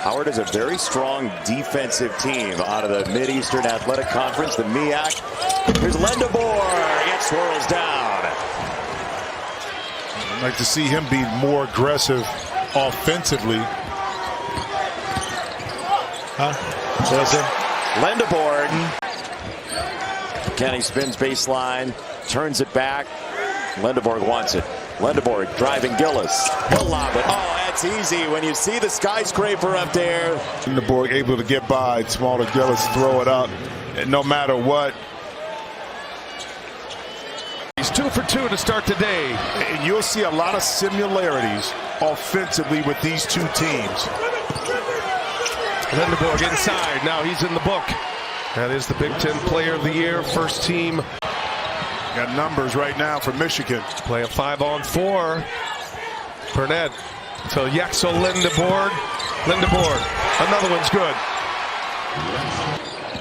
Howard is a very strong defensive team out of the Mid-Eastern Athletic Conference, the MEAC. Here's Lendeborg. It swirls down. I'd like to see him be more aggressive offensively. Lendeborg. Kenny spins baseline, turns it back. Lendeborg wants it. Lendeborg driving Gillis. He'll lob it. Oh, that's easy when you see the skyscraper up there. Lendeborg able to get by. Smaller Gillis throw it up. And no matter what. He's 2 for 2 to start the day. And you'll see a lot of similarities offensively with these two teams. Lendeborg inside. Now he's in the book. That is the Big Ten Player of the Year, first team. Got numbers right now for Michigan. Play a 5-on-4. Burnett to Yaxel Lendeborg. Lendeborg. Another one's good.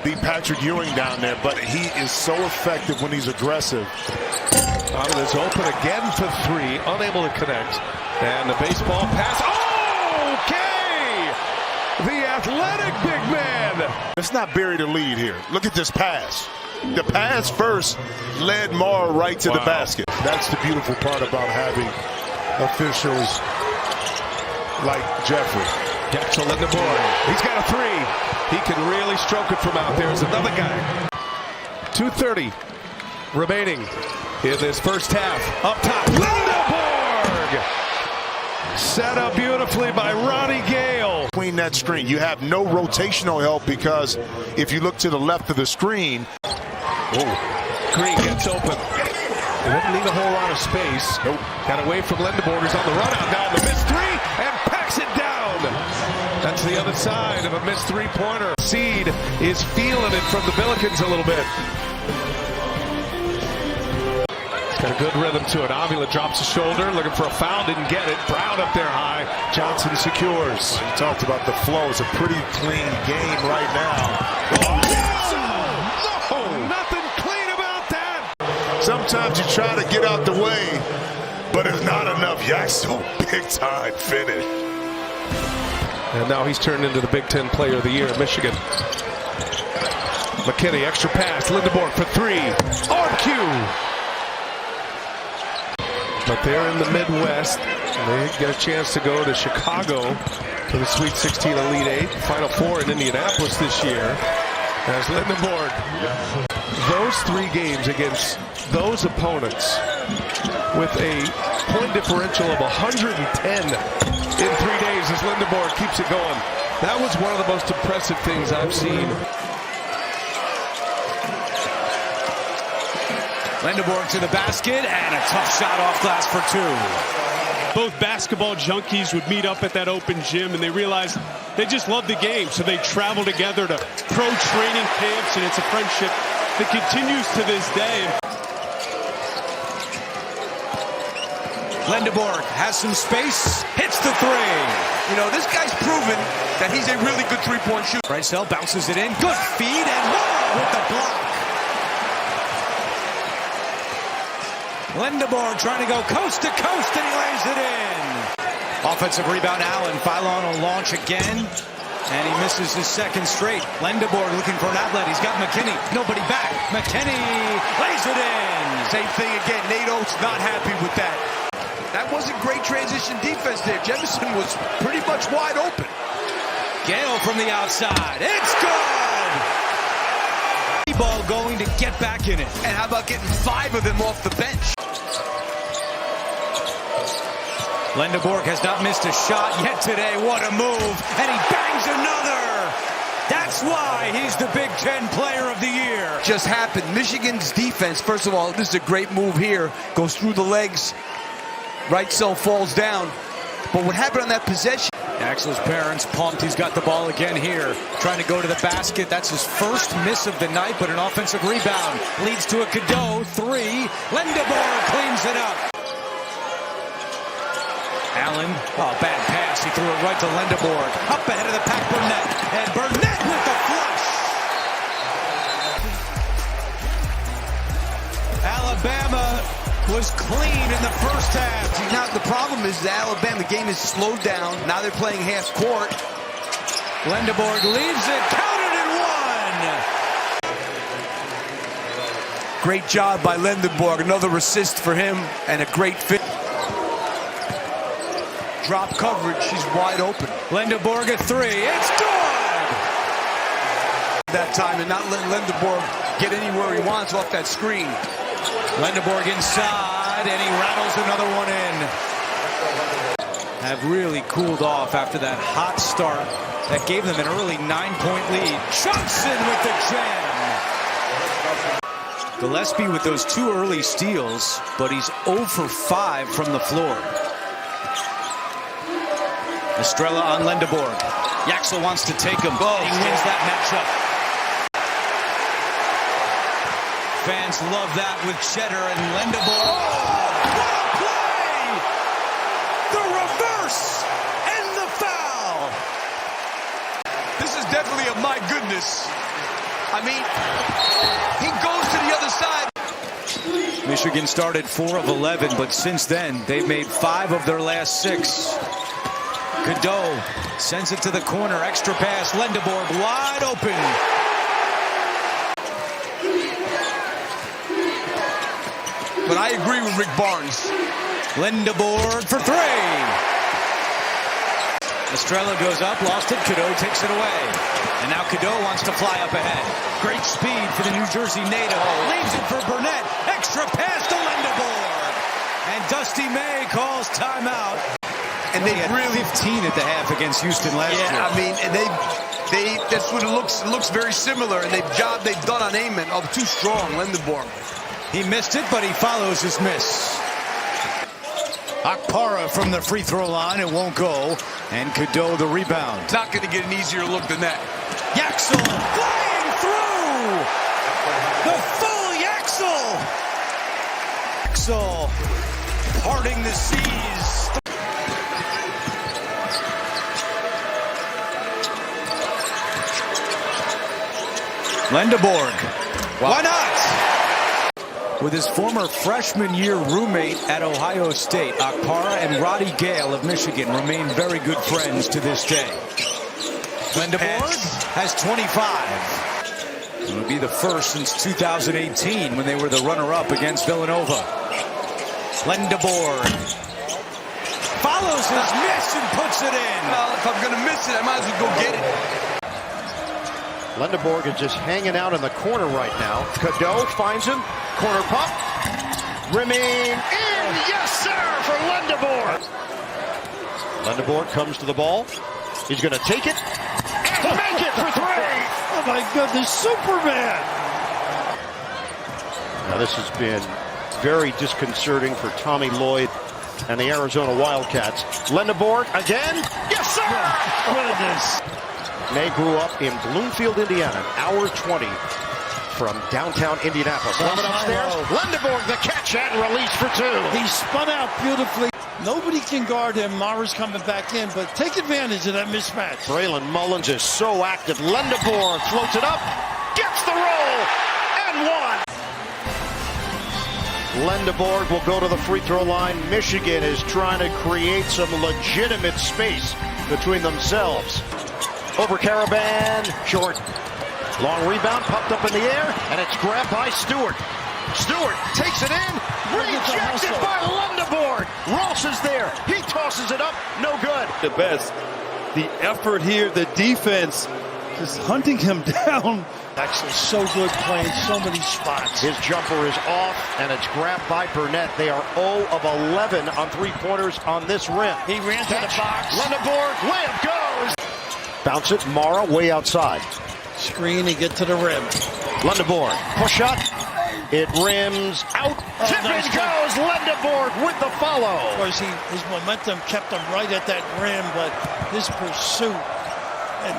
Beat Patrick Ewing down there, but he is so effective when he's aggressive. Out is open again for 3. Unable to connect. And the baseball pass. Oh, okay! The athletic big man. Let's not bury the lead here. Look at this pass. The pass first led Mara right to the basket. That's the beautiful part about having officials like Jeffrey. Yaxel Lendeborg. He's got a 3. He can really stroke it from out there. There's another guy. 2:30 remaining in this first half. Up top, Lendeborg! Set up beautifully by Ronnie Gale. Between that screen, you have no rotational help because if you look to the left of the screen, Green gets open. He didn't need a whole lot of space. Nope. Got away from Lendeborg. He's on the run out now. The missed 3 and packs it down. That's the other side of a missed 3-pointer. Seed is feeling it from the Billikens a little bit. It's got a good rhythm to it. Avila drops his shoulder, looking for a foul, didn't get it. Brown up there high. Johnson secures. We talked about the flow. It's a pretty clean game right now. Nothing clean about that. Sometimes you try to get out the way, but it's not enough. Yaxel, big time finish. And now he's turned into the Big Ten Player of the Year at Michigan. McKinney, extra pass. Lendeborg for 3. On cue. But they're in the Midwest. They get a chance to go to Chicago for the Sweet 16 Elite 8. Final 4 in Indianapolis this year. As Lendeborg, those 3 games against those opponents with a point differential of 110 in 3 days as Lendeborg keeps it going. That was one of the most impressive things I've seen. Lendeborg to the basket and a tough shot off glass for 2. Both basketball junkies would meet up at that open gym and they realized they just love the game, so they travel together to pro training camps, and it's a friendship that continues to this day. Lendeborg has some space, hits the 3. You know, this guy's proven that he's a really good three-point shooter. Bricel bounces it in, good feed, and with the block. Lendeborg trying to go coast to coast, and he lays it in. Offensive rebound, Allen. Philon will launch again, and he misses his second straight. Lendeborg looking for an outlet. He's got McKinney. Nobody back. McKinney lays it in. Same thing again. Nate Oates not happy with that. That wasn't great transition defense there. Jefferson was pretty much wide open. Gale from the outside. It's good! Ball going to get back in it. And how about getting 5 of them off the bench? Lendeborg has not missed a shot yet today. What a move. And he bangs another. That's why he's the Big Ten Player of the Year. Just happened. Michigan's defense, first of all, this is a great move here. Goes through the legs. Right cell falls down. But what happened on that possession? Yaxel's parents pumped. He's got the ball again here. Trying to go to the basket. That's his first miss of the night, but an offensive rebound leads to a Cadeau 3. Lendeborg cleans it up. Allen, bad pass. He threw it right to Lendeborg. Up ahead of the pack, Burnett. And Burnett with the flush. Alabama was clean in the first half. Now, the problem is that Alabama game is slowed down. Now they're playing half court. Lendeborg leaves it, counted and one. Great job by Lendeborg. Another assist for him and a great fit. Drop coverage. She's wide open. Lendeborg at three. It's good. That time and not letting Lendeborg get anywhere he wants off that screen. Lendeborg inside, and he rattles another one in. Have really cooled off after that hot start that gave them an early 9-point lead. Johnson with the jam. Gillespie with those two early steals, but he's 0 for 5 from the floor. Estrella on Lendeborg. Yaxel wants to take him. Oh, he wins that matchup. Fans love that with Cheddar and Lendeborg. Oh, what a play! The reverse and the foul. This is definitely a my goodness. I mean, he goes to the other side. Michigan started 4 of 11, but since then, they've made 5 of their last 6. Cadeau sends it to the corner. Extra pass. Lendeborg wide open. But I agree with Rick Barnes. Lendeborg for 3. Estrella goes up, lost it. Cadeau takes it away. And now Cadeau wants to fly up ahead. Great speed for the New Jersey native. Leaves it for Burnett. Extra pass to Lendeborg. And Dusty May calls timeout. And they really 15 at the half against Houston last year. I mean, and they that's what it looks. It looks very similar. And the job they've done on Amen of too strong, Lendeborg. He missed it, but he follows his miss. Akpara from the free throw line. It won't go. And Cadeau the rebound. Not going to get an easier look than that. Yaxel flying through. The full Yaxel. Yaxel parting the seas. Lendeborg. Wow. Why not? With his former freshman year roommate at Ohio State, Akpara and Roddy Gale of Michigan remain very good friends to this day. Lendeborg has 25. It would be the first since 2018 when they were the runner-up against Villanova. Lendeborg follows his miss and puts it in. Well, if I'm going to miss it, I might as well go get it. Lendeborg is just hanging out in the corner right now. Cadeau finds him. Corner pop. Rimming in. Yes, sir, for Lendeborg. Lendeborg comes to the ball. He's going to take it and make it for 3. Oh, my goodness, Superman. Now, this has been very disconcerting for Tommy Lloyd and the Arizona Wildcats. Lendeborg again. Yes, sir. Goodness. May grew up in Bloomfield, Indiana, an hour 20 from downtown Indianapolis. Coming upstairs, Lendeborg the catch and release for 2. He spun out beautifully. Nobody can guard him. Mara's coming back in, but take advantage of that mismatch. Braylon Mullins is so active. Lendeborg floats it up, gets the roll, and 1. Lendeborg will go to the free throw line. Michigan is trying to create some legitimate space between themselves. Over Caravan, short. Long rebound, popped up in the air, and it's grabbed by Stewart. Stewart takes it in, rejected by Lendeborg. Ross is there, he tosses it up, no good. The best, the effort here, the defense, just hunting him down. Actually, so good playing so many spots. His jumper is off, and it's grabbed by Burnett. They are 0 of 11 on three-pointers on this rim. He ran to the box. Lendeborg, layup goes. Bounce it, Mara way outside. Screen and get to the rim. Lendeborg, push shot. It rims out. Tip nice and goes. Lendeborg with the follow. Of course, his momentum kept him right at that rim, but his pursuit and